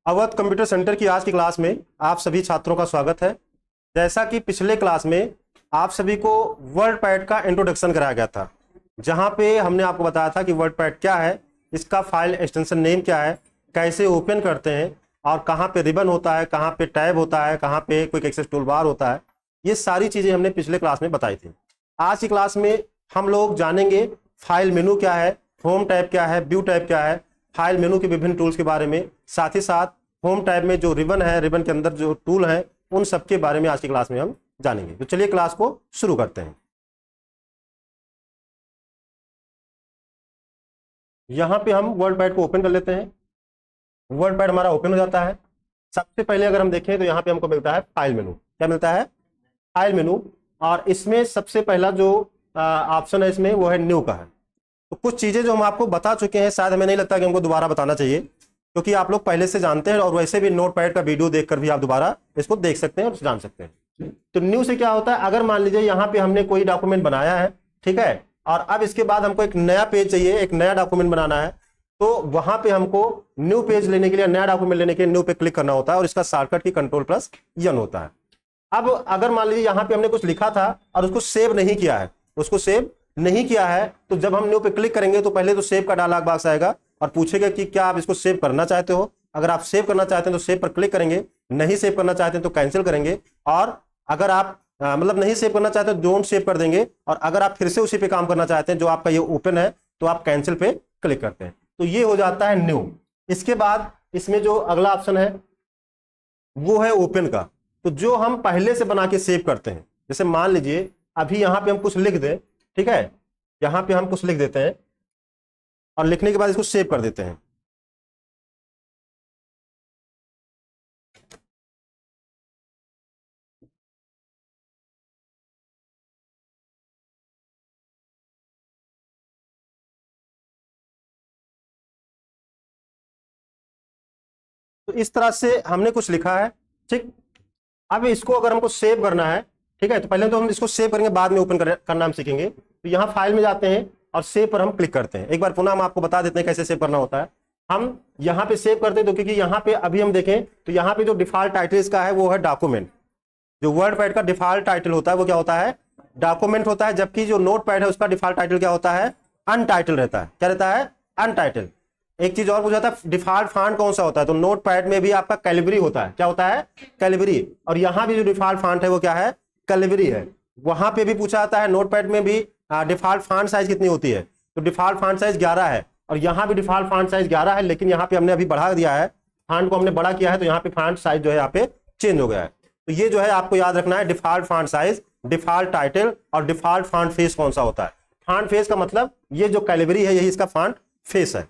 Awadh computer centre की आज की क्लास में आप सभी छात्रों का स्वागत है। जैसा कि पिछले क्लास में आप सभी को वर्डपैड का इंट्रोडक्शन कराया गया था, जहां पे हमने आपको बताया था कि वर्डपैड क्या है, इसका फाइल एक्सटेंशन नेम क्या है, कैसे ओपन करते हैं और कहां पे रिबन होता है, कहां पे टैब होता है, कहां पे क्विक एक्सेस टूल बार होता है। ये सारी चीजें हमने पिछले क्लास में बताई थी। आज की क्लास में हम लोग जानेंगे फाइल मेनू क्या है, होम टैब क्या है, व्यू टैब क्या है, फाइल मेनू के विभिन्न टूल्स के बारे में, साथ ही साथ होम टैब में जो रिबन है, रिबन के अंदर जो टूल है, उन सब के बारे में आज की क्लास में हम जानेंगे। तो चलिए क्लास को शुरू करते हैं। यहां पे हम वर्डपैड को ओपन कर लेते हैं। वर्डपैड हमारा ओपन हो जाता है। सबसे पहले अगर हम देखें तो यहाँ पे हमको मिलता है फाइल मेनू। क्या मिलता है? File menu. और इसमें सबसे पहला जो ऑप्शन है इसमें वो है न्यू का है। तो कुछ चीजें जो हम आपको बता चुके हैं, शायद हमें नहीं लगता कि हमको दोबारा बताना चाहिए, क्योंकि आप लोग पहले से जानते हैं और वैसे भी नोटपैड का वीडियो देखकर भी आप दोबारा इसको देख सकते हैं और जान सकते हैं। तो न्यू से क्या होता है, अगर मान लीजिए यहाँ पे हमने कोई डॉक्यूमेंट बनाया है, ठीक है, और अब इसके बाद हमको एक नया पेज चाहिए, एक नया डॉक्यूमेंट बनाना है, तो वहां पे हमको न्यू पेज लेने के लिए, नया डॉक्यूमेंट लेने के लिए न्यू पे क्लिक करना होता है और इसका शॉर्टकट की Ctrl+N होता है। अब अगर मान लीजिए यहाँ पे हमने कुछ लिखा था और उसको सेव नहीं किया है, तो जब हम न्यू पे क्लिक करेंगे तो पहले तो सेव का डायलॉग बॉक्स आएगा और पूछेगा कि क्या आप इसको सेव करना चाहते हो। अगर आप सेव करना चाहते हैं तो सेव पर क्लिक करेंगे, नहीं सेव करना चाहते हैं तो कैंसिल करेंगे, और अगर आप नहीं सेव करना चाहते तो डोंट सेव कर देंगे, और अगर आप फिर से उसी पे काम करना चाहते हैं जो आपका ये ओपन है तो आप कैंसिल पे क्लिक करते हैं। तो ये हो जाता है न्यू। इसके बाद इसमें जो अगला ऑप्शन है वो है ओपन का। तो जो हम पहले से बना के सेव करते हैं, जैसे मान लीजिए अभी यहां पे हम कुछ लिख दें, ठीक है, यहां पे हम कुछ लिख देते हैं और लिखने के बाद इसको सेव कर देते हैं। तो इस तरह से हमने कुछ लिखा है, ठीक। अब इसको अगर हमको सेव करना है, ठीक है, तो पहले तो हम इसको सेव करेंगे, बाद में ओपन करना हम सीखेंगे। तो यहाँ फाइल में जाते हैं और सेव पर हम क्लिक करते हैं। एक बार पुनः हम आपको बता देते हैं कैसे सेव करना होता है। हम यहाँ पे सेव करते हैं तो क्योंकि यहाँ पे अभी हम देखें तो यहाँ पे जो डिफॉल्ट टाइटल इसका है वो है डॉक्यूमेंट। जो वर्डपैड का डिफॉल्ट टाइटल होता है वो क्या होता है? डॉक्यूमेंट होता है। जबकि जो नोटपैड है उसका डिफॉल्ट टाइटल क्या होता है? अनटाइटल रहता है। क्या रहता है? अनटाइटल। एक चीज और पूछा था, डिफॉल्ट फॉन्ट कौन सा होता है? तो नोटपैड में भी आपका कैलिबरी होता है। क्या होता है? कैलिबरी। और यहां भी जो डिफॉल्ट फॉन्ट है वो क्या है? कैलिबरी है। वहां पे भी पूछा जाता है नोटपैड में भी डिफॉल्ट फॉन्ट साइज कितनी होती है? तो डिफॉल्ट फॉन्ट साइज 11 है, और यहां भी डिफॉल्ट फॉन्ट साइज 11 है, लेकिन यहां पे हमने अभी बढ़ा दिया है, फॉन्ट को हमने बड़ा किया है, तो यहाँ पे फॉन्ट साइज जो है यहाँ पे चेंज हो गया है। तो ये जो है आपको याद रखना है, default font size, default title और डिफॉल्ट फॉन्ट फेस कौन सा होता है। फॉन्ट फेस का मतलब ये जो कैलिबरी है यही इसका फॉन्ट फेस है।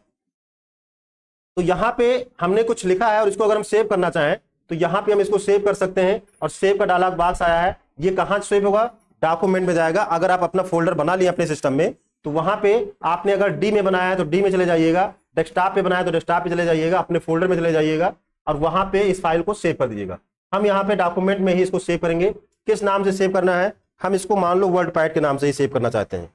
तो यहाँ पे हमने कुछ लिखा है और इसको अगर हम सेव करना चाहें तो यहाँ पे हम इसको सेव कर सकते हैं, और सेव का डायलॉग बॉक्स आया है। ये कहाँ सेव होगा? डॉक्यूमेंट में जाएगा। अगर आप अपना फोल्डर बना लिए अपने सिस्टम में तो वहां पे आपने अगर डी में बनाया है तो डी में चले जाइएगा, डेस्कटॉप पे बनाया तो डेस्कटॉप पे चले जाइएगा, अपने फोल्डर में चले जाइएगा और वहां पे इस फाइल को सेव कर दीजिएगा। हम यहाँ पे डॉक्यूमेंट में ही इसको सेव करेंगे। किस नाम से सेव करना है? हम इसको मान लो वर्डपैड के नाम से ही सेव करना चाहते हैं।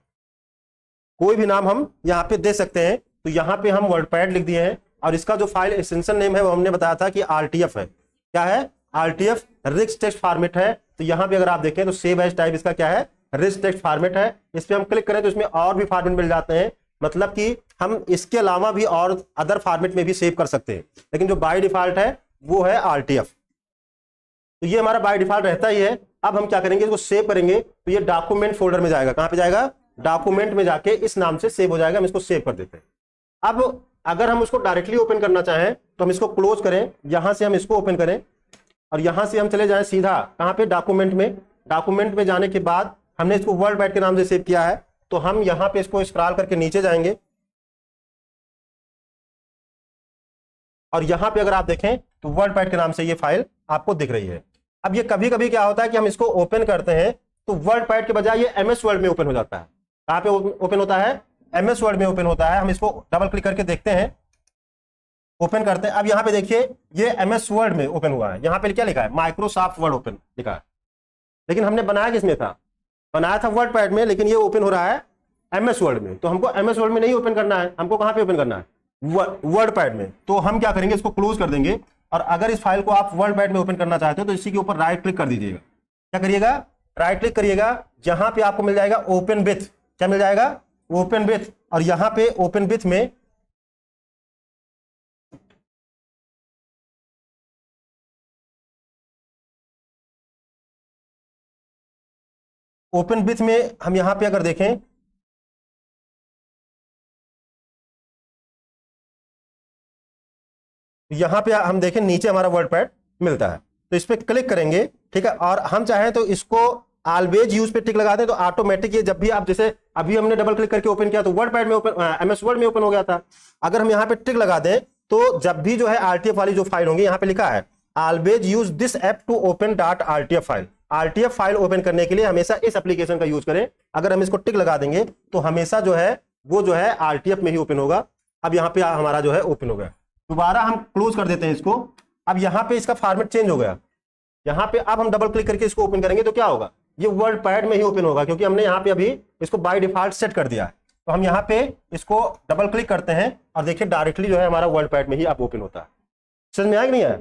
कोई भी नाम हम यहाँ पे दे सकते हैं। तो यहाँ पे हम वर्डपैड लिख दिए हैं, और इसका जो फाइल एक्सटेंशन नेम है वो हमने बताया था कि RTF है। क्या है? RTF रिच टेक्स्ट फॉर्मेट है। तो यहाँ पे अगर आप देखें तो सेव एज टाइप इसका क्या है? रिच टेक्स्ट फॉर्मेट है। इस पे हम क्लिक करें तो इसमें और भी फॉर्मेट मिल जाते हैं, मतलब कि हम इसके अलावा भी और अदर फॉर्मेट में भी सेव कर सकते हैं, लेकिन जो बाय डिफॉल्ट है वो है RTF। तो ये हमारा बाय डिफॉल्ट रहता ही है। अब हम क्या करेंगे, इसको सेव करेंगे तो ये डॉक्यूमेंट फोल्डर में जाएगा। कहां पे जाएगा? डॉक्यूमेंट में जाके इस नाम से सेव हो जाएगा। हम इसको सेव कर देते हैं। अब अगर हम उसको डायरेक्टली ओपन करना चाहें तो हम इसको क्लोज करें, यहां से हम इसको ओपन करें और यहां से हम चले जाएं सीधा कहां पे? डॉक्यूमेंट में। डॉक्यूमेंट में जाने के बाद हमने इसको वर्डपैड के नाम से सेव किया है, तो हम यहां पे इसको स्क्रॉल करके नीचे जाएंगे और यहां पे अगर आप देखें तो वर्डपैड के नाम से ये फाइल आपको दिख रही है। अब ये कभी कभी क्या होता है कि हम इसको ओपन करते हैं तो वर्डपैड के बजाय ये MS वर्ड में ओपन हो जाता है। कहां पे ओपन होता है? MS वर्ड में ओपन होता है। हम इसको डबल क्लिक करके देखते हैं, ओपन करते हैं। अब यहाँ पे देखिए ये MS वर्ड में ओपन हुआ है। यहाँ पे क्या लिखा है? माइक्रोसॉफ्ट वर्ड ओपन लिखा है, लेकिन हमने बनाया किसमें था? बनाया था वर्डपैड में, लेकिन ये ओपन हो रहा है MS वर्ड में। तो हमको MS वर्ड में नहीं ओपन करना है, हमको कहां पे ओपन करना है? वर्डपैड में। तो हम क्या करेंगे, इसको क्लोज कर देंगे और अगर इस फाइल को आप वर्ल्ड वाइड में ओपन करना चाहते हो तो इसी के ऊपर राइट क्लिक कर दीजिएगा। क्या करिएगा, राइट क्लिक करिएगा, जहां पे आपको मिल जाएगा ओपन विथ, क्या मिल जाएगा, ओपन विथ, और यहां पे ओपन विथ में हम यहां पे अगर देखें यहां पे हम देखें नीचे हमारा वर्ड पैड मिलता है, तो इस पर क्लिक करेंगे, ठीक है। और हम चाहें तो इसको ऑलवेज यूज पे टिक लगा दें तो ऑटोमेटिक ये जब भी आप, जैसे अभी हमने डबल क्लिक करके ओपन किया तो वर्ड पैड में ओपन, एमएस वर्ड में ओपन हो गया था। अगर हम यहाँ पे टिक लगा दें तो जब भी जो है आरटीएफ वाली जो फाइल होंगी, यहाँ पे लिखा है always use this app to open dot RTF file, RTF file open करने के लिए हमेशा इस एप्लीकेशन का यूज करें। अगर हम इसको टिक लगा देंगे तो हमेशा जो है वो जो है आरटीएफ में ही ओपन होगा। अब यहाँ पे हमारा जो है ओपन हो गया। दोबारा हम क्लोज कर देते हैं इसको। अब यहाँ पे इसका फॉर्मेट चेंज हो गया। यहाँ पे अब हम डबल क्लिक करके इसको ओपन करेंगे तो क्या होगा, ये वर्ड पैड में ही ओपन होगा, क्योंकि हमने यहाँ पे अभी इसको बाय डिफॉल्ट सेट कर दिया है। तो हम यहाँ पे इसको डबल क्लिक करते हैं और देखिए डायरेक्टली जो है हमारा वर्ड पैड में ही आप ओपन होता है। समझ में आया कि नहीं आया?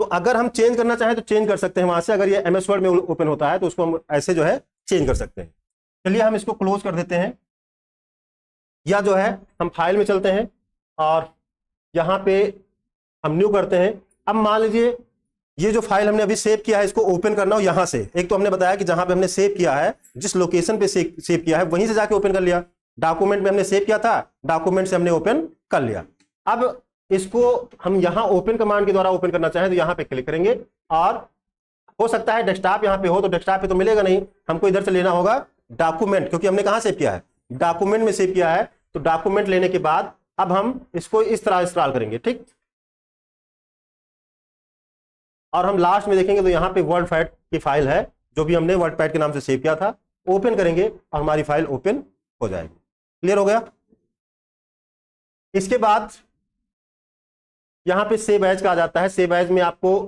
तो अगर हम चेंज करना चाहें तो चेंज कर सकते हैं वहां से। अगर ये एमएस वर्ड में ओपन होता है तो उसको हम ऐसे जो है चेंज कर सकते हैं। चलिए हम इसको क्लोज कर देते हैं, या जो है हम फाइल में चलते हैं और यहाँ पे हम न्यू करते हैं। अब मान लीजिए ये जो फाइल हमने अभी सेव किया है इसको ओपन करना हो यहां से। एक तो हमने बताया कि जहां पे हमने सेव किया है, जिस लोकेशन पे सेव किया है वहीं से जाके ओपन कर लिया। डॉक्यूमेंट में हमने सेव किया था, डॉक्यूमेंट से हमने ओपन कर लिया। अब इसको हम यहां ओपन कमांड के द्वारा ओपन करना चाहें तो यहां पे क्लिक करेंगे, और हो सकता है डेस्कटॉप यहां पे हो तो डेस्कटॉप पे तो मिलेगा नहीं, हमको इधर से लेना होगा डॉक्यूमेंट, क्योंकि हमने कहां सेव किया है, डॉक्यूमेंट में सेव किया है। तो डॉक्यूमेंट लेने के बाद अब हम इसको इस तरह इंस्टॉल करेंगे, ठीक। और हम लास्ट में देखेंगे तो यहाँ पे वर्ड पैड की फाइल है जो भी हमने वर्ड पैड के नाम से सेव किया था, ओपन करेंगे और हमारी फाइल ओपन हो जाएगी। क्लियर हो गया? इसके बाद यहाँ पे सेव एज का आ जाता है। सेव एज में आपको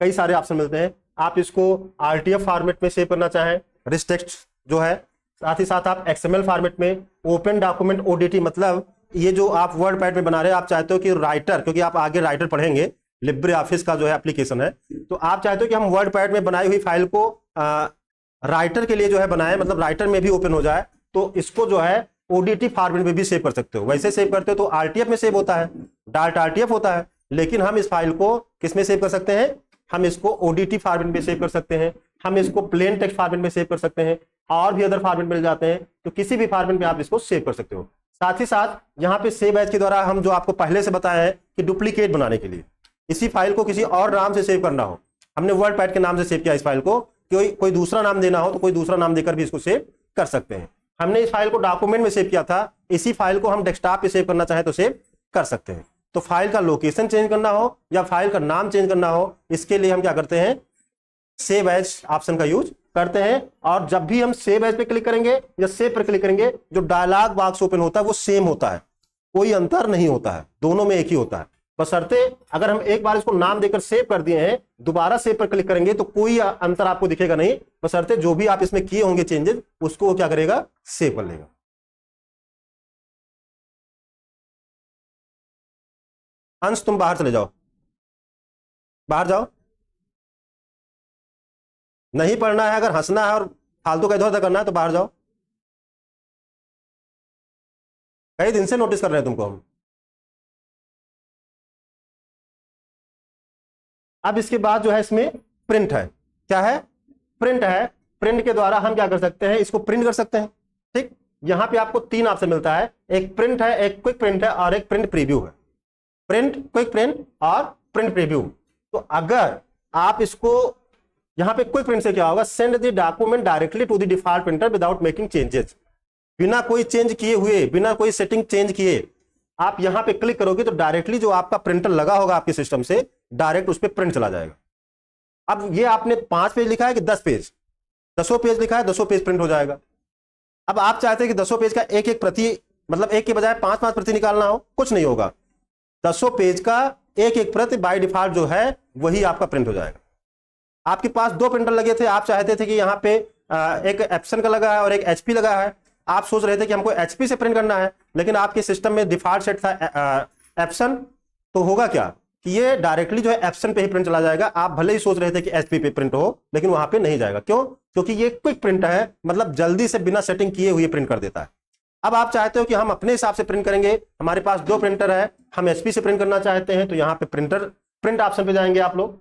कई सारे ऑप्शन मिलते हैं। आप इसको आरटीएफ फॉर्मेट में सेव करना चाहें, रिच टेक्स्ट जो है, साथ ही साथ आप एक्सएमएल फॉर्मेट में, ओपन डॉक्यूमेंट ओडीटी, मतलब ये जो आप वर्ड पैड में बना रहे हैं आप चाहते हो कि राइटर, क्योंकि आप आगे राइटर पढ़ेंगे, लिब्रे ऑफिस का जो है एप्लीकेशन है, तो आप चाहते हो कि हम वर्ड पैड में बनाई हुई फाइल को राइटर के लिए जो है बनाए, मतलब राइटर में भी ओपन हो जाए, तो इसको जो है ओडीटी फॉर्मेट में भी सेव कर सकते हो। वैसे सेव करते हो तो आरटीएफ में सेव होता है, डॉट आरटीएफ होता है, लेकिन हम इस फाइल को किस में सेव कर सकते हैं, हम इसको ओडीटी फॉर्मेट में सेव कर सकते हैं, हम इसको प्लेन टेक्स्ट फॉर्मेट में सेव कर सकते हैं, और भी अदर फॉर्मेट मिल जाते हैं, तो किसी भी फॉर्मेट में आप इसको सेव कर सकते हो। साथ ही साथ यहाँ पे सेव एज के द्वारा हम जो आपको पहले से बताया है कि डुप्लीकेट बनाने के लिए, इसी फाइल को किसी और नाम से सेव करना हो, हमने वर्ड पैड के नाम से सेव किया इस फाइल को, कोई दूसरा नाम देना हो तो कोई दूसरा नाम देकर भी इसको सेव कर सकते हैं। हमने इस फाइल को डॉक्यूमेंट में सेव किया था, इसी फाइल को हम डेस्कटॉप पे सेव करना चाहें तो सेव कर सकते हैं। तो फाइल का लोकेशन चेंज करना हो या फाइल का नाम चेंज करना हो, इसके लिए हम क्या करते हैं, सेव एज ऑप्शन का यूज करते हैं। और जब भी हम सेव एज पे क्लिक करेंगे या सेव पर क्लिक करेंगे, जो डायलॉग बॉक्स ओपन होता है वो सेम होता है, कोई अंतर नहीं होता है, दोनों में एक ही होता है। बशर्ते अगर हम एक बार इसको नाम देकर सेव कर दिए हैं, दोबारा सेव पर क्लिक करेंगे तो कोई अंतर आपको दिखेगा नहीं, बशर्ते जो भी आप इसमें किए होंगे चेंजेस उसको वो क्या करेगा, सेव कर लेगा। अंश तुम बाहर चले जाओ, बाहर जाओ, नहीं पढ़ना है, अगर हंसना है और फालतू का इधर उधर करना है तो बाहर जाओ। कई दिन से नोटिस कर रहे हैं तुमको हम। अब इसके बाद जो है इसमें प्रिंट है, क्या है, प्रिंट है। प्रिंट के द्वारा हम क्या कर सकते हैं, इसको प्रिंट कर सकते हैं, ठीक। यहां पे आपको तीन ऑप्शन मिलता है, एक प्रिंट है, एक क्विक प्रिंट है, और एक प्रिंट प्रीव्यू है। प्रिंट, क्विक प्रिंट और प्रिंट प्रीव्यू। तो अगर आप इसको यहां पे क्विक प्रिंट से क्या होगा, send the document directly to the default printer without making changes, बिना कोई चेंज किए हुए, बिना कोई सेटिंग चेंज किए आप यहां पे क्लिक करोगे तो डायरेक्टली जो आपका प्रिंटर लगा होगा आपके सिस्टम से डायरेक्ट उस पर प्रिंट चला जाएगा। अब ये आपने 5 पेज लिखा है कि 10 पेज, 10 पेज लिखा है, 10 पेज प्रिंट हो जाएगा। अब आप चाहते हैं कि 10 पेज का एक एक प्रति, मतलब एक के बजाय 5-5 प्रति निकालना हो, कुछ नहीं होगा, 10 पेज का एक एक प्रति बाय डिफॉल्ट जो है वही आपका प्रिंट हो जाएगा। आपके पास 2 प्रिंटर लगे थे, आप चाहते थे कि यहाँ पे एक एप्सन का लगा है और एक एचपी लगा है, आप सोच रहे थे कि हमको एचपी से प्रिंट करना है, लेकिन आपके सिस्टम में डिफॉल्ट सेट था एप्सन, तो होगा क्या कि ये डायरेक्टली जो है एप्सन पे ही प्रिंट चला जाएगा। आप भले ही सोच रहे थे कि एचपी पे प्रिंट हो, लेकिन वहां पे नहीं जाएगा। क्यों? क्योंकि ये क्विक प्रिंट है, मतलब जल्दी से बिना सेटिंग किए हुए प्रिंट कर देता है। अब आप चाहते हो कि हम अपने हिसाब से प्रिंट करेंगे, हमारे पास दो प्रिंटर है, हम एचपी से प्रिंट करना चाहते हैं, तो यहाँ पे प्रिंट ऑप्शन पे जाएंगे। आप लोग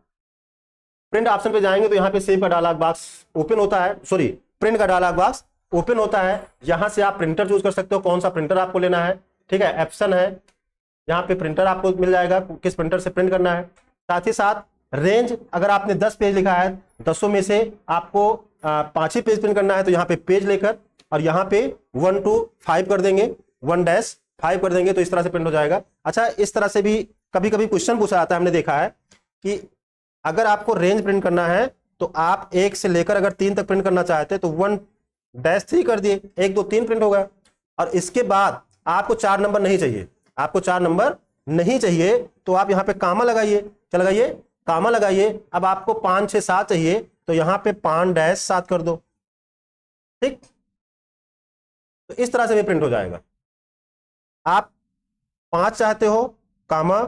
प्रिंट ऑप्शन पे जाएंगे तो यहाँ पे सेव का डायलॉग बॉक्स ओपन होता है, सॉरी प्रिंट का डायलॉग बॉक्स ओपन होता है। यहां से आप प्रिंटर चूज कर सकते हो, कौन सा प्रिंटर आपको लेना है। ठीक है, एप्सन है, यहाँ पे प्रिंटर आपको मिल जाएगा, किस प्रिंटर से प्रिंट करना है। साथ ही साथ रेंज, अगर आपने 10 पेज लिखा है, 10 में से आपको 5 ही पेज प्रिंट करना है, तो यहाँ पे पेज लेकर और यहाँ पे 1 to 5 कर देंगे, 1-5 कर देंगे, तो इस तरह से प्रिंट हो जाएगा। अच्छा, इस तरह से भी कभी कभी क्वेश्चन पूछा जाता है, हमने देखा है कि अगर आपको रेंज प्रिंट करना है तो आप 1 से लेकर अगर 3 तक प्रिंट करना चाहते हैं तो 1-3 कर दिए, 1 2 3 प्रिंट होगा। और इसके बाद आपको 4 नंबर नहीं चाहिए, आपको 4 नंबर नहीं चाहिए, तो आप यहाँ पे कामा लगाइए, क्या लगाइए? कामा लगाइए। अब आपको 5 6 7 चाहिए, तो यहाँ पे 5-7 कर दो। ठीक, तो इस तरह से भी प्रिंट हो जाएगा। आप 5 चाहते हो, कामा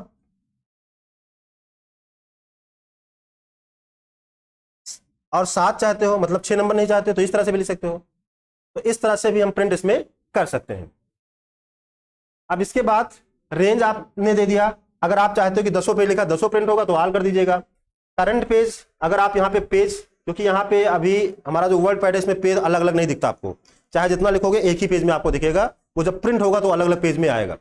और 7 चाहते हो, मतलब 6 नंबर नहीं चाहते, तो इस तरह से भी लिख सकते हो। तो इस तरह से भी हम प्रिंट इसमें कर सकते हैं। अब इसके बाद रेंज आपने दे दिया, अगर आप चाहते हो कि 10 पेज लिखा 10 प्रिंट होगा तो ऑल कर दीजिएगा। करंट पेज, अगर आप यहाँ पे पेज, क्योंकि यहाँ पे अभी हमारा जो वर्ड पैड है इसमें पेज अलग अलग नहीं दिखता आपको, चाहे जितना लिखोगे एक ही पेज में आपको दिखेगा, वो जब प्रिंट होगा तो अलग अलग पेज में आएगा।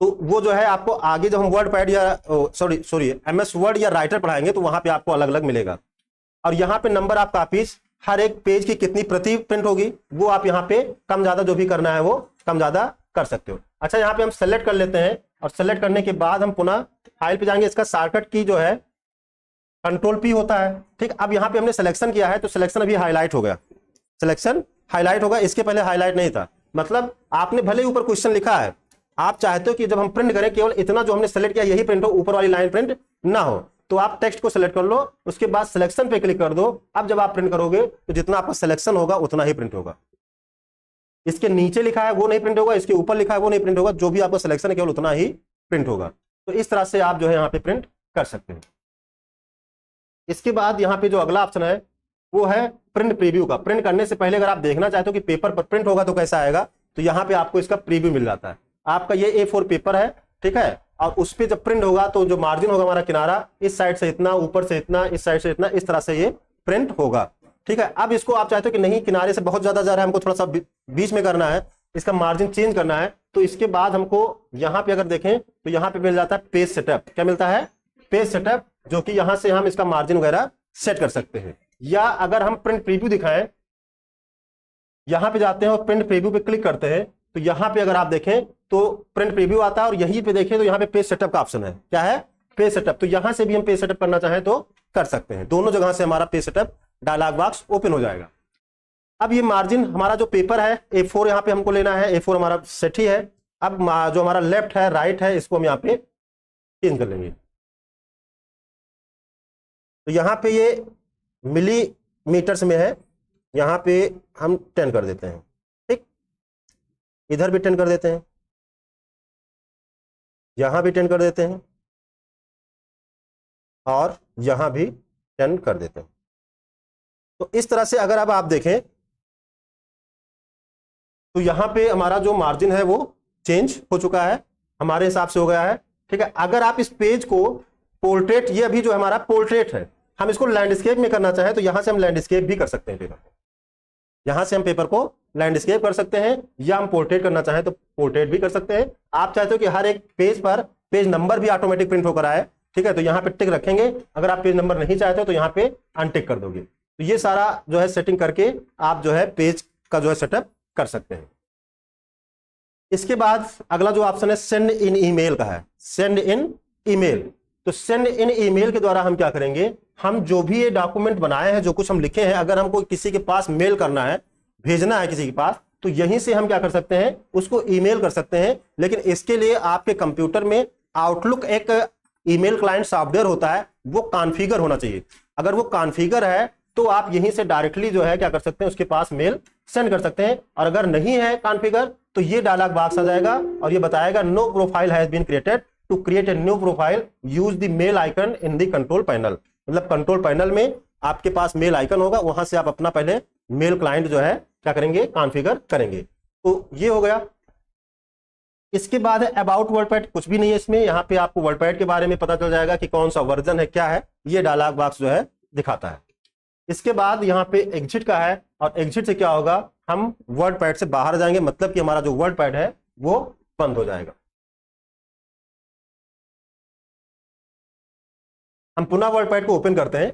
तो वो जो है आपको आगे जब हम वर्ड पैड या सॉरी MS वर्ड या राइटर पढ़ाएंगे तो वहां पे आपको अलग अलग मिलेगा। और यहाँ पे नंबर ऑफ कॉपीज, हर एक पेज की कितनी प्रति प्रिंट होगी वो आप यहाँ पे कम ज्यादा जो भी करना है वो कम ज्यादा कर सकते हो। अच्छा, यहाँ पे हम सेलेक्ट कर लेते हैं और सेलेक्ट करने के बाद हम पुनः फाइल पे जाएंगे। इसका शॉर्टकट की जो है Ctrl+P होता है। ठीक, अब यहाँ पे हमने सिलेक्शन किया है तो सिलेक्शन अभी हाईलाइट हो गया, सिलेक्शन हाईलाइट होगा, इसके पहले हाईलाइट नहीं था। मतलब आपने भले ही ऊपर क्वेश्चन लिखा है, आप चाहते हो कि जब हम प्रिंट करें केवल इतना जो हमने सेलेक्ट किया यही प्रिंट हो, ऊपर वाली लाइन प्रिंट ना हो, तो आप टेक्स्ट को सिलेक्ट कर लो, उसके बाद सिलेक्शन पे क्लिक कर दो। अब जब आप प्रिंट करोगे तो जितना आपका सिलेक्शन होगा उतना ही प्रिंट होगा। इसके नीचे लिखा है वो नहीं प्रिंट होगा, इसके ऊपर लिखा है वो नहीं प्रिंट होगा, जो भी आपका सिलेक्शन है केवल उतना ही प्रिंट होगा। तो इस तरह से आप जो है यहाँ पे प्रिंट कर सकते हैं। इसके बाद यहाँ पे जो अगला ऑप्शन है वो है प्रिंट प्रीव्यू का। प्रिंट करने से पहले अगर आप देखना चाहते हो कि पेपर पर प्रिंट होगा तो कैसा आएगा, तो यहाँ पे आपको इसका प्रीव्यू मिल जाता है। आपका ये A4 पेपर है, ठीक है, और उस पर जब प्रिंट होगा तो जो मार्जिन होगा हमारा किनारा, इस साइड से इतना, ऊपर से इतना, इस साइड से इतना, इस तरह से ये प्रिंट होगा। ठीक है, अब इसको आप चाहते हो कि नहीं किनारे से बहुत ज्यादा जा रहा है, हमको थोड़ा सा बीच में करना है, इसका मार्जिन चेंज करना है, तो इसके बाद हमको यहाँ पे अगर देखें तो यहाँ पे मिल जाता है पेज सेटअप। क्या मिलता है? पेज सेटअप, जो कि यहाँ से हम इसका मार्जिन वगैरह सेट कर सकते हैं। या अगर हम प्रिंट प्रीव्यू दिखाएं, यहां पे जाते हैं और प्रिंट प्रीव्यू पे क्लिक करते हैं, तो यहां पे अगर आप देखें तो प्रिंट प्रीव्यू आता है और यहीं पे देखें तो यहां पे पेज सेटअप का ऑप्शन है। क्या है? Page setup. तो यहां से भी हम पेज सेटअप करना चाहें तो कर सकते हैं। दोनों जगह से हमारा page setup dialog box open हो जाएगा। अब ये मार्जिन हमारा जो पेपर है A4 यहाँ पे हमको लेना है, A4 हमारा सेट ही है। अब जो हमारा लेफ्ट है राइट है इसको हम यहाँ पे चेंज कर लेंगे। तो यहाँ पे ये मिलीमीटर्स में है, यहाँ पे हम 10 कर देते हैं। ठीक, इधर भी 10 कर देते हैं, यहां भी 10 कर देते हैं और यहां भी 10 कर देते हैं। तो इस तरह से अगर अब आप देखें तो यहां पे हमारा जो मार्जिन है वो चेंज हो चुका है, हमारे हिसाब से हो गया है। ठीक है, अगर आप इस पेज को पोर्ट्रेट, ये अभी जो हमारा पोर्ट्रेट है, हम इसको लैंडस्केप में करना चाहें तो यहां से हम लैंडस्केप भी कर सकते हैं पेपर को। यहां से हम पेपर को लैंडस्केप कर सकते हैं, या हम पोर्ट्रेट करना चाहें तो पोर्ट्रेट भी कर सकते हैं। आप चाहते हो कि हर एक पेज पर पेज नंबर भी ऑटोमेटिक प्रिंट होकर आए, ठीक है, तो यहां पे टिक रखेंगे। अगर आप पेज नंबर नहीं चाहते हो तो यहां पे अनटिक कर दोगे। तो ये सारा जो है सेटिंग करके आप जो है पेज का जो है सेटअप कर सकते हैं। इसके बाद अगला जो ऑप्शन है सेंड इन ईमेल का है, सेंड इन ईमेल। तो सेंड इन ईमेल के द्वारा हम क्या करेंगे, हम जो भी ये डॉक्यूमेंट बनाए हैं, जो कुछ हम लिखे हैं, अगर हमको किसी के पास मेल करना है, भेजना है किसी के पास, तो यहीं से हम क्या कर सकते हैं, उसको ईमेल कर सकते हैं। लेकिन इसके लिए आपके कंप्यूटर में आउटलुक एक ईमेल क्लाइंट सॉफ्टवेयर होता है, वो कॉन्फ़िगर होना चाहिए। अगर वो कॉन्फ़िगर है तो आप यहीं से डायरेक्टली जो है क्या कर सकते हैं, उसके पास मेल सेंड कर सकते हैं। और अगर नहीं है कॉन्फ़िगर तो ये डायलॉग बॉक्स आ जाएगा और ये बताएगा no profile has been created, to create a new profile use the mail icon in the control panel. मतलब कंट्रोल पैनल में आपके पास मेल आइकन होगा, वहां से आप अपना पहले मेल क्लाइंट जो है क्या करेंगे, कॉन्फ़िगर करेंगे। तो ये हो गया। इसके बाद है अबाउट वर्डपैड, कुछ भी नहीं है इसमें। यहाँ पे आपको वर्डपैड के बारे में पता चल जाएगा कि कौन सा वर्जन है, क्या है, ये डायलॉग बॉक्स जो है दिखाता है। इसके बाद यहाँ पे एग्जिट का है, और एग्जिट से क्या होगा, हम वर्डपैड से बाहर जाएंगे, मतलब कि हमारा जो वर्डपैड है वो बंद हो जाएगा। हम पुनः वर्डपैड को ओपन करते हैं।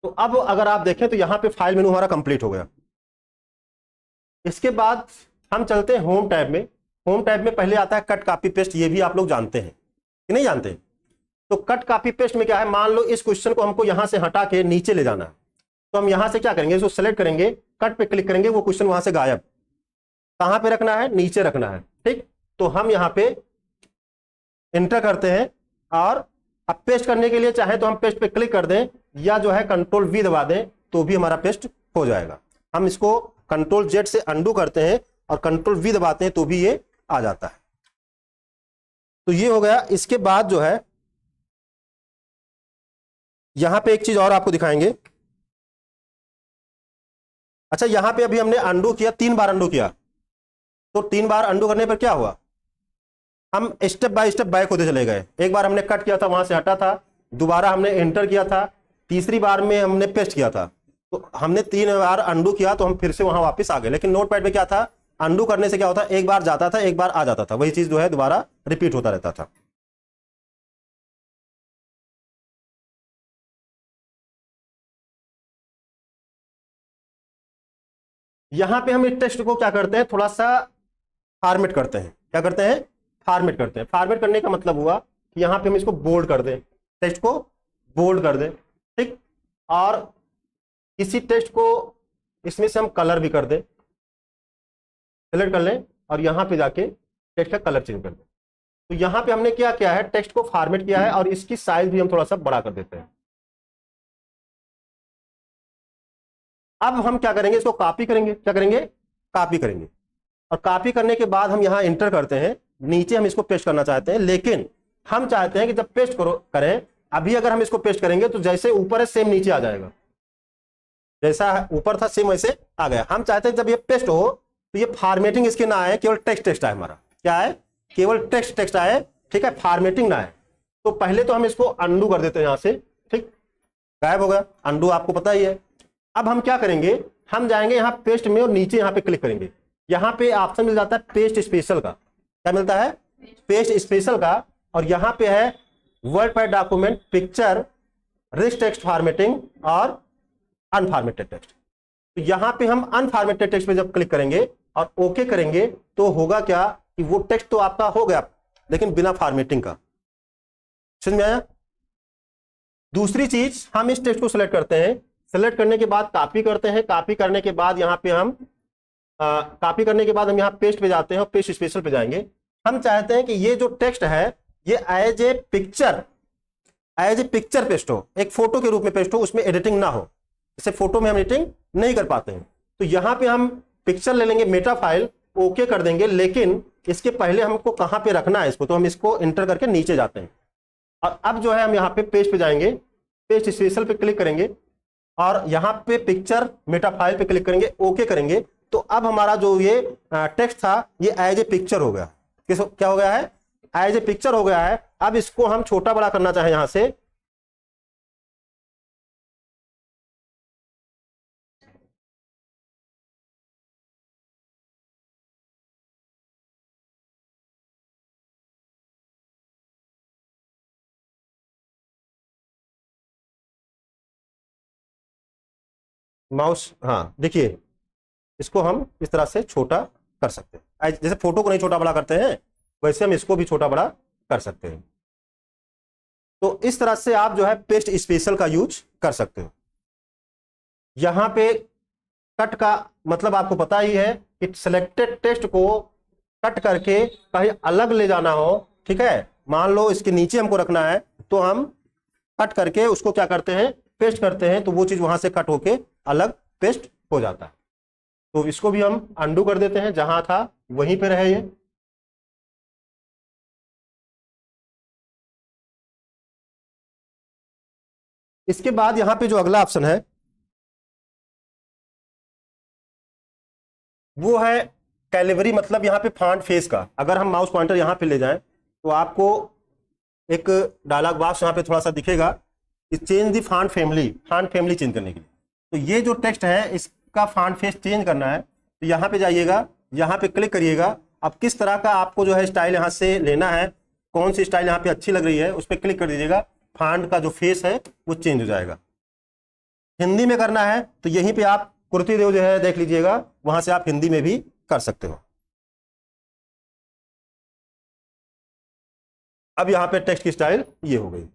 तो अब अगर आप देखें तो यहाँ पे फाइल मेनू हमारा कंप्लीट हो गया। इसके बाद हम चलते हैं होम टैब में। होम टैब में पहले आता है कट कॉपी पेस्ट, ये भी आप लोग जानते हैं कि नहीं जानते। तो कट कॉपी पेस्ट में क्या है, मान लो इस क्वेश्चन को हमको यहां से हटा के नीचे ले जाना है, तो हम यहां से क्या करेंगे, इसको सेलेक्ट करेंगे, कट पे क्लिक करेंगे, वो क्वेश्चन वहां से गायब। कहां पे रखना है, नीचे रखना है, ठीक। तो हम यहां पे एंटर करते हैं, और अब पेस्ट करने के लिए चाहे तो हम पेस्ट पे क्लिक कर दें, या जो है कंट्रोल वी दबा दें, तो भी हमारा पेस्ट हो जाएगा। हम इसको कंट्रोल जेड से अंडू करते हैं और कंट्रोल वी दबाते हैं तो भी ये आ जाता है। तो ये हो गया। इसके बाद जो है यहां पे एक चीज और आपको दिखाएंगे। अच्छा, यहां पे अभी हमने अंडू किया, 3 बार अंडू किया, तो 3 बार अंडू करने पर क्या हुआ, हम स्टेप बाय स्टेप बैक होते चले गए। एक बार हमने कट किया था, वहां से हटा था, दोबारा हमने एंटर किया था, तीसरी बार में हमने पेस्ट किया था, तो हमने 3 बार अंडू किया, तो हम फिर से वहां वापस आ गए। लेकिन नोटपैड में क्या था, अंडू करने से क्या होता, एक बार जाता था, एक बार आ जाता था, वही चीज जो है दोबारा रिपीट होता रहता था। यहां पे हम इस टेक्स्ट को क्या करते हैं, थोड़ा सा फॉर्मेट करते हैं। क्या करते हैं, फॉर्मेट करते हैं। फॉर्मेट करने का मतलब हुआ कि यहां पे हम इसको बोल्ड कर दें, टेक्स्ट को बोल्ड कर दें, ठीक। और इसी टेक्स्ट को इसमें से हम कलर भी कर दें, सेलेक्ट कर लें, और यहां पे जाके टेक्स्ट का कलर चेंज कर दें। तो यहां पे हमने क्या किया है, टेक्स्ट को फॉर्मेट किया है, और इसकी साइज भी हम थोड़ा सा बड़ा कर देते हैं। अब हम क्या करेंगे, इसको कॉपी करेंगे। क्या करेंगे, कॉपी करेंगे, और कॉपी करने के बाद हम यहां इंटर करते हैं, नीचे हम इसको पेस्ट करना चाहते हैं। लेकिन हम चाहते हैं कि जब पेस्ट करें, अभी अगर हम इसको पेस्ट करेंगे तो जैसे ऊपर है सेम नीचे आ जाएगा, जैसा ऊपर था सेम वैसे आ गया। हम चाहते हैं जब ये पेस्ट हो तो ये फॉर्मेटिंग इसके ना आए, केवल टेक्स्ट टेक्स्ट आए। हमारा क्या है, केवल टेक्स्ट टेक्स्ट आए, ठीक है, फॉर्मेटिंग ना आए। तो पहले तो हम इसको अंडू कर देते हैं यहां से, ठीक, गायब हो गया। अंडू आपको पता ही है। अब हम क्या करेंगे, हम जाएंगे यहां पेस्ट में, और नीचे यहां पे क्लिक करेंगे। यहां पे ऑप्शन मिल जाता है पेस्ट स्पेशल का। क्या मिलता है, पेस्ट स्पेशल का। और यहां पे है WordPad document, picture, rich text formatting और अनफॉर्मेटेड टेक्स्ट। तो यहां पे हम अनफॉर्मेटेड टेक्स्ट पे जब क्लिक करेंगे और ओके करेंगे, तो होगा क्या कि वो टेक्स्ट तो आपका हो गया, लेकिन बिना फॉर्मेटिंग का। समझ में आया। दूसरी चीज, हम इस टेक्स्ट को सिलेक्ट करते हैं, सिलेक्ट करने के बाद कॉपी करते हैं, कॉपी करने के बाद यहां पे हम कॉपी करने के बाद हम यहाँ पेस्ट पे जाते हैं, और पेस्ट स्पेशल पे जाएंगे। हम चाहते हैं कि ये जो टेक्स्ट है ये एज ए पिक्चर पेस्ट हो, एक फोटो के रूप में पेस्ट हो, उसमें एडिटिंग ना हो। जैसे फोटो में हम एडिटिंग नहीं कर पाते हैं, तो यहां पे हम पिक्चर ले लेंगे, मेटा फाइल, ओके कर देंगे। लेकिन इसके पहले हमको कहां पे रखना है इसको, तो हम इसको इंटर करके नीचे जाते हैं, और अब जो है हम यहाँ पे पेस्ट पे जाएंगे, पेस्ट स्पेशल पे क्लिक करेंगे, और यहां पे पिक्चर मेटा फाइल पे क्लिक करेंगे, ओके करेंगे। तो अब हमारा जो ये टेक्स्ट था ये एज ए पिक्चर हो गया। क्या हो गया है, एज ए पिक्चर हो गया है। अब इसको हम छोटा बड़ा करना चाहें यहां से, माउस, हाँ देखिए, इसको हम इस तरह से छोटा कर सकते हैं। जैसे फोटो को नहीं छोटा बड़ा करते हैं, वैसे हम इसको भी छोटा बड़ा कर सकते हैं। तो इस तरह से आप जो है पेस्ट स्पेशल का यूज कर सकते हो। यहां पे कट का मतलब आपको पता ही है कि सिलेक्टेड टेक्स्ट को कट करके कहीं अलग ले जाना हो, ठीक है, मान लो इसके नीचे हमको रखना है, तो हम कट करके उसको क्या करते हैं, पेस्ट करते हैं, तो वो चीज वहां से कट होके अलग पेस्ट हो जाता है। तो इसको भी हम अंडू कर देते हैं, जहां था वहीं पे रहे ये। इसके बाद यहां पे जो अगला ऑप्शन है वो है कैलिबरी, मतलब यहां पे फॉन्ट फेस का। अगर हम माउस पॉइंटर यहां पे ले जाएं तो आपको एक डायलॉग बॉक्स यहां पे थोड़ा सा दिखेगा कि change the font family change करने के लिए। तो ये जो टेक्स्ट है इसका फॉन्ट फेस चेंज करना है, तो यहां पे जाइएगा, यहां पे क्लिक करिएगा। अब किस तरह का आपको जो है स्टाइल यहां से लेना है, कौन सी स्टाइल यहां पे अच्छी लग रही है, उस पर क्लिक कर दीजिएगा। फॉन्ट का जो फेस है वो चेंज हो जाएगा। हिंदी में करना है तो यहीं पे आप कुर्ती देव जो है देख लीजिएगा, वहां से आप हिंदी में भी कर सकते हो। अब यहां पे टेक्स्ट की स्टाइल ये हो गई।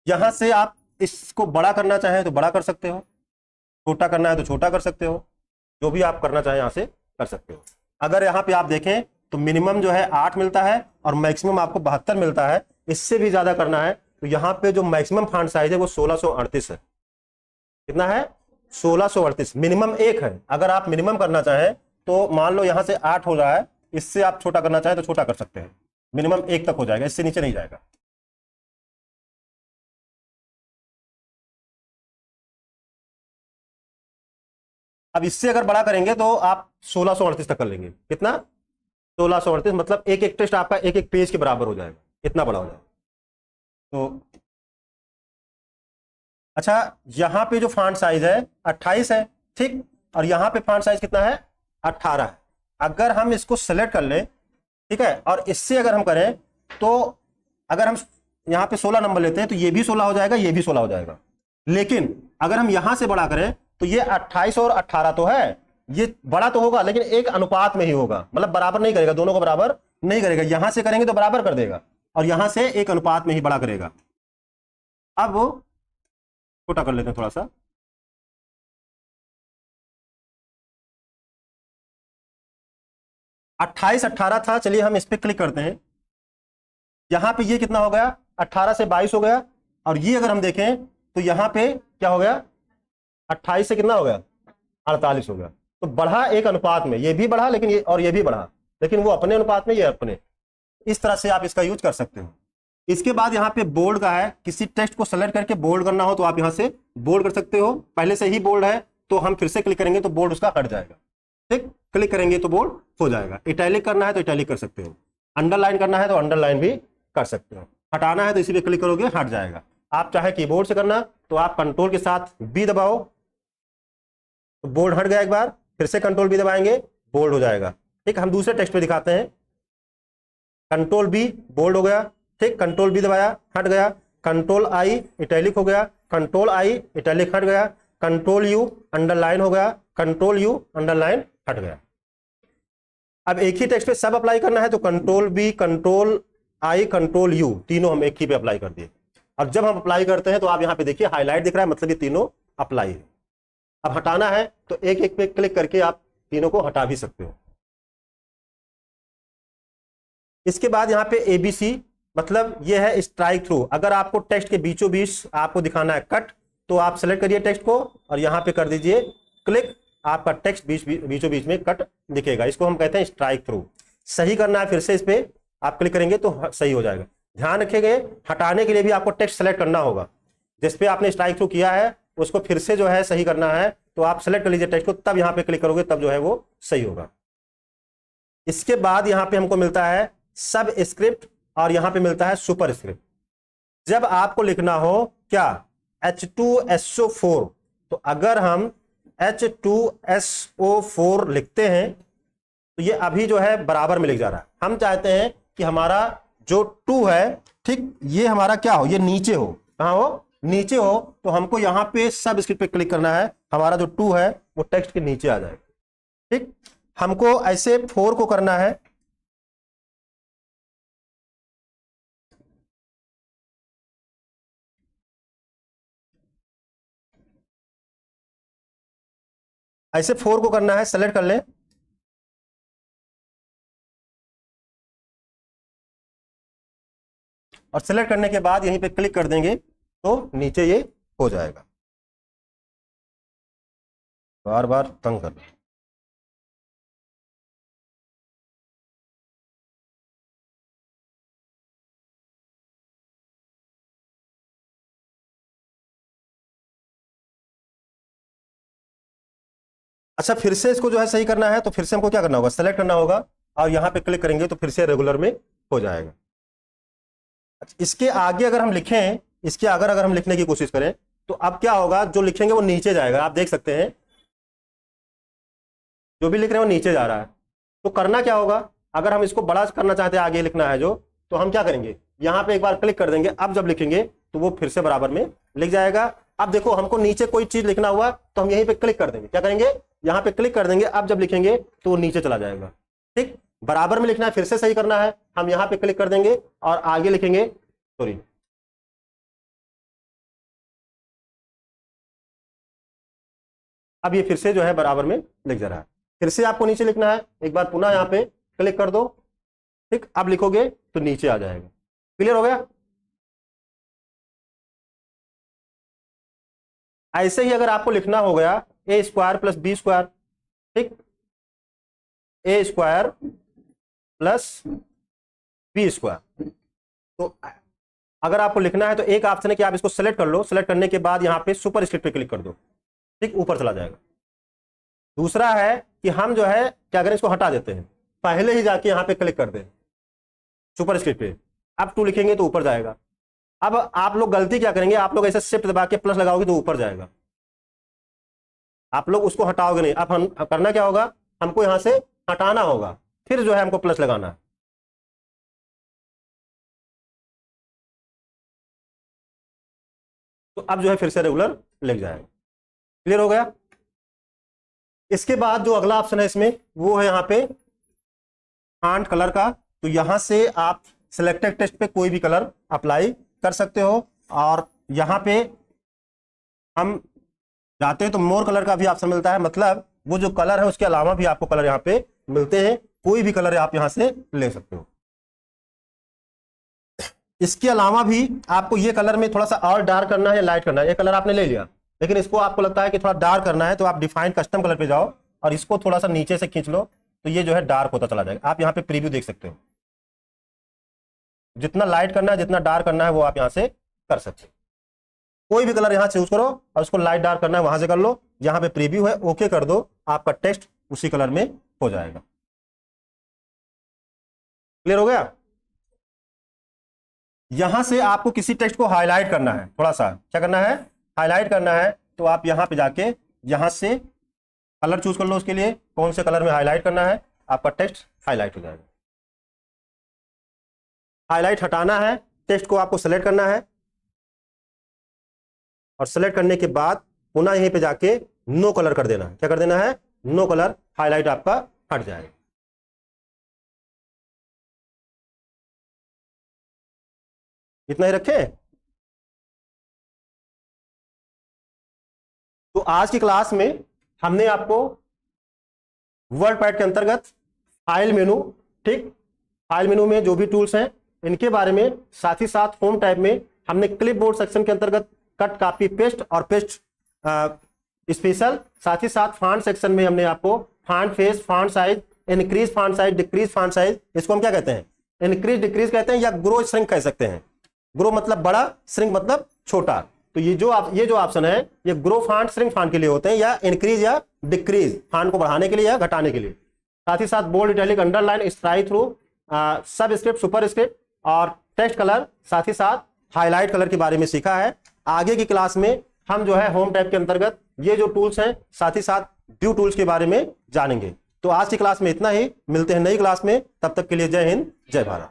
यहां से आप इसको बड़ा करना चाहें तो बड़ा कर सकते हो, छोटा करना है तो छोटा कर सकते हो, जो भी आप करना चाहें यहां से कर सकते हो। अगर यहां पे आप देखें तो मिनिमम जो है 8 मिलता है और मैक्सिमम आपको 72 मिलता है। इससे भी ज्यादा करना है तो यहां पे जो मैक्सिमम फॉन्ट साइज है वो 1638 है। कितना है? 1638। मिनिमम 1 है। अगर आप मिनिमम करना चाहें तो मान लो यहां से 8 हो रहा है, इससे आप छोटा करना चाहें तो छोटा कर सकते हैं। मिनिमम 1 तक हो जाएगा, इससे नीचे नहीं जाएगा। अब इससे अगर बड़ा करेंगे तो आप 1638 तक कर लेंगे। कितना? 1638, मतलब एक एक टेस्ट आपका एक एक पेज के बराबर हो जाएगा, इतना बड़ा हो जाएगा। तो अच्छा, यहां पे जो फॉन्ट साइज है 28 है, ठीक। और यहां पे फॉन्ट साइज कितना है? 18 है। अगर हम इसको सेलेक्ट कर लें, ठीक है, और इससे अगर हम करें तो अगर हम यहां पे 16 नंबर लेते हैं तो ये भी 16 हो जाएगा, ये भी 16 हो जाएगा। लेकिन अगर हम यहां से बड़ा करें तो ये 28 और 18 तो है, ये बड़ा तो होगा लेकिन एक अनुपात में ही होगा, मतलब बराबर नहीं करेगा, दोनों को बराबर नहीं करेगा। यहां से करेंगे तो बराबर कर देगा और यहां से एक अनुपात में ही बड़ा करेगा। अब वो छोटा कर लेते हैं थोड़ा सा। 28 18 था, चलिए हम इस पर क्लिक करते हैं। यहां पे ये कितना हो गया? 18 से 22 हो गया। और ये अगर हम देखें तो यहां पे क्या हो गया? 28 से कितना हो गया? 48 हो गया। तो बढ़ा एक अनुपात में, ये भी बढ़ा लेकिन ये और ये भी बढ़ा, लेकिन वो अपने अनुपात में, ये अपने। इस तरह से आप इसका यूज कर सकते हो। इसके बाद यहाँ पे बोल्ड का है, किसी टेक्स्ट को सेलेक्ट करके बोल्ड करना हो तो आप यहां से बोल्ड कर सकते हो। पहले से ही बोल्ड है तो हम फिर से क्लिक करेंगे तो बोल्ड उसका हट जाएगा, ठीक। क्लिक करेंगे तो बोल्ड हो जाएगा। इटैलिक करना है तो इटैलिक कर सकते हो, अंडरलाइन करना है तो अंडरलाइन भी कर सकते हो, हटाना है तो इसी पे क्लिक करोगे हट जाएगा। आप चाहे कीबोर्ड से करना तो आप कंट्रोल के साथ बी दबाओ तो बोल्ड हट गया एक बार, फिर से कंट्रोल बी दबाएंगे बोल्ड हो जाएगा, ठीक। हम दूसरे टेक्स्ट पे दिखाते हैं। कंट्रोल बी बोल्ड हो गया, ठीक। कंट्रोल बी दबाया हट गया। कंट्रोल आई इटैलिक हो गया, कंट्रोल आई इटैलिक हट गया। कंट्रोल यू अंडरलाइन हो गया, कंट्रोल यू अंडरलाइन हट गया। अब एक ही टेक्स्ट पे सब अप्लाई करना है तो control B control I control U तीनों हम एक ही पे अप्लाई कर दिए। अब जब हम अप्लाई करते हैं तो आप यहां पे देखिए हाईलाइट दिख रहा है, मतलब ये तीनों अप्लाई है। अब हटाना है तो एक एक पे क्लिक करके आप तीनों को हटा भी सकते हो। इसके बाद यहाँ पे एबीसी, मतलब ये है स्ट्राइक थ्रू। अगर आपको टेक्स्ट के बीचों बीच आपको दिखाना है कट, तो आप सेलेक्ट करिए टेक्स्ट को और यहां पे कर दीजिए क्लिक, आपका टेक्स्ट बीचों बीच में कट दिखेगा। इसको हम कहते हैं स्ट्राइक थ्रू। सही करना है फिर से इस पे आप क्लिक करेंगे तो सही हो जाएगा। ध्यान रखिएगा, हटाने के लिए भी आपको टेक्स्ट सेलेक्ट करना होगा। जिसपे आपने स्ट्राइक थ्रू किया है उसको फिर से जो है सही करना है, तो आप सेलेक्ट कर लीजिए टेक्स्ट को, तब यहां पे क्लिक करोगे तब जो है वो सही होगा। इसके बाद यहां पे हमको मिलता है सब स्क्रिप्ट और यहां पे मिलता है सुपर स्क्रिप्ट। जब आपको लिखना हो क्या? H2SO4, तो अगर हम H2SO4 लिखते हैं तो ये अभी जो है बराबर में लिख जा रहा है। हम चाहते हैं कि हमारा जो 2 है, ठीक, ये हमारा क्या हो? ये नीचे हो। कहां हो? नीचे हो। तो हमको यहां पे सब स्क्रिप्ट पे क्लिक करना है, हमारा जो 2 है वो टेक्स्ट के नीचे आ जाएगा, ठीक। हमको ऐसे 4 को करना है, ऐसे 4 को करना है, सेलेक्ट कर लें और सेलेक्ट करने के बाद यहीं पे क्लिक कर देंगे तो नीचे ये हो जाएगा। बार बार तंग कर अच्छा, फिर से इसको जो है सही करना है तो फिर से हमको क्या करना होगा, सेलेक्ट करना होगा और यहाँ पे क्लिक करेंगे तो फिर से रेगुलर में हो जाएगा। अच्छा, इसके आगे अगर हम लिखें, इसके अगर हम लिखने की कोशिश करें तो अब क्या होगा, जो लिखेंगे वो नीचे जाएगा। आप देख सकते हैं जो भी लिख रहे हैं वो नीचे जा रहा है। तो करना क्या होगा, अगर हम इसको बड़ा करना चाहते हैं, आगे लिखना है जो, तो हम क्या करेंगे, यहाँ पे एक बार क्लिक कर देंगे। अब जब लिखेंगे तो वो फिर से बराबर में लिख जाएगा। अब देखो हमको नीचे कोई चीज लिखना हुआ तो हम यहीं पे क्लिक कर देंगे, क्या करेंगे, यहाँ पे क्लिक कर देंगे। अब जब लिखेंगे तो वो नीचे चला जाएगा। ठीक, बराबर में लिखना है, फिर से सही करना है, हम यहाँ पे क्लिक कर देंगे और आगे लिखेंगे, सॉरी अब ये फिर से जो है बराबर में लिख जा रहा है। फिर से आपको नीचे लिखना है, एक बार पुनः यहाँ पे क्लिक कर दो। ठीक, अब लिखोगे तो नीचे आ जाएगा। क्लियर हो गया। ऐसे ही अगर आपको लिखना हो गया ए स्क्वायर प्लस बी स्क्वायर, ठीक, ए स्क्वायर प्लस बी स्क्वायर, तो अगर आपको लिखना है तो एक ऑप्शन है कि आप इसको सेलेक्ट कर लो, सेलेक्ट करने के बाद यहाँ पे सुपर स्क्रिप्ट पे क्लिक कर दो, ठीक, ऊपर चला जाएगा। दूसरा है कि हम जो है क्या करें, इसको हटा देते हैं, पहले ही जाके यहाँ पे क्लिक कर दें सुपर स्क्रिप्ट पे, अब 2 लिखेंगे तो ऊपर जाएगा। अब आप लोग गलती क्या करेंगे, आप लोग ऐसे शिफ्ट दबा के प्लस लगाओगे तो ऊपर जाएगा, आप लोग उसको हटाओगे नहीं। अब हम करना क्या होगा, हमको यहां से हटाना होगा, फिर जो है हमको प्लस लगाना है। तो अब जो है फिर से रेगुलर लिख जाएगा। क्लियर हो गया। इसके बाद जो अगला ऑप्शन है इसमें वो है यहाँ पे फॉन्ट कलर का। तो यहां से आप सिलेक्टेड टेक्स्ट पे कोई भी कलर अप्लाई कर सकते हो, और यहां पे हम जाते हैं तो मोर कलर का भी ऑप्शन मिलता है, मतलब वो जो कलर है उसके अलावा भी आपको कलर यहाँ पे मिलते हैं, कोई भी कलर आप यहां से ले सकते हो। इसके अलावा भी आपको ये कलर में थोड़ा सा और डार्क करना है या लाइट करना है, ये कलर आपने ले लिया, लेकिन इसको आपको लगता है कि थोड़ा डार्क करना है तो आप डिफाइन कस्टम कलर पे जाओ और इसको थोड़ा सा नीचे से खींच लो, तो ये जो है डार्क होता चला जाएगा। आप यहाँ पे प्रीव्यू देख सकते हो, जितना लाइट करना है जितना डार्क करना है वो आप यहाँ से कर सकते हो। कोई भी कलर यहाँ चूज करो और उसको लाइट डार्क करना है वहां से कर लो, यहाँ पे प्रीव्यू है, ओके कर दो, आपका टेक्स्ट उसी कलर में हो जाएगा। क्लियर हो गया। यहां से आपको किसी टेक्स्ट को हाईलाइट करना है, थोड़ा सा क्या करना है, हाईलाइट करना है, तो आप यहां पे जाके यहां से कलर चूज कर लो, उसके लिए कौन से कलर में हाईलाइट करना है, आपका टेक्स्ट हाईलाइट हो जाएगा। हाईलाइट हटाना है, टेक्स्ट को आपको सेलेक्ट करना है और सेलेक्ट करने के बाद पुनः यहीं पे जाके नो कलर कर देना है। क्या कर देना है, नो कलर, हाईलाइट आपका हट जाएगा। इतना ही रखें। तो आज की क्लास में हमने आपको वर्डपैड के अंतर्गत फाइल मेनू, ठीक, फाइल मेनू में जो भी टूल्स हैं इनके बारे में, साथ ही साथ होम टैब में हमने क्लिपबोर्ड सेक्शन के अंतर्गत कट, कॉपी, पेस्ट और पेस्ट स्पेशल, साथ ही साथ फॉन्ट सेक्शन में हमने आपको font face, font size, increase font size, decrease font size, इसको हम क्या कहते हैं, इंक्रीज डिक्रीज कहते हैं, या ग्रो श्रिंक कह सकते हैं। ग्रो मतलब बड़ा, श्रिंक मतलब छोटा। तो ये जो ऑप्शन है ये ग्रो फॉन्ट, श्रिंक फॉन्ट के लिए होते हैं, या इंक्रीज या डिक्रीज फॉन्ट को बढ़ाने के लिए या घटाने के लिए। साथ ही साथ bold, italic, underline, strikethrough, subscript, superscript और टेक्स्ट कलर, साथ ही साथ हाईलाइट कलर के बारे में सीखा है। आगे की क्लास में हम जो है होम टैब के अंतर्गत ये जो टूल्स हैं, साथ ही साथ व्यू टूल्स के बारे में जानेंगे। तो आज की क्लास में इतना ही, मिलते हैं नई क्लास में, तब तक के लिए जय हिंद, जय भारत।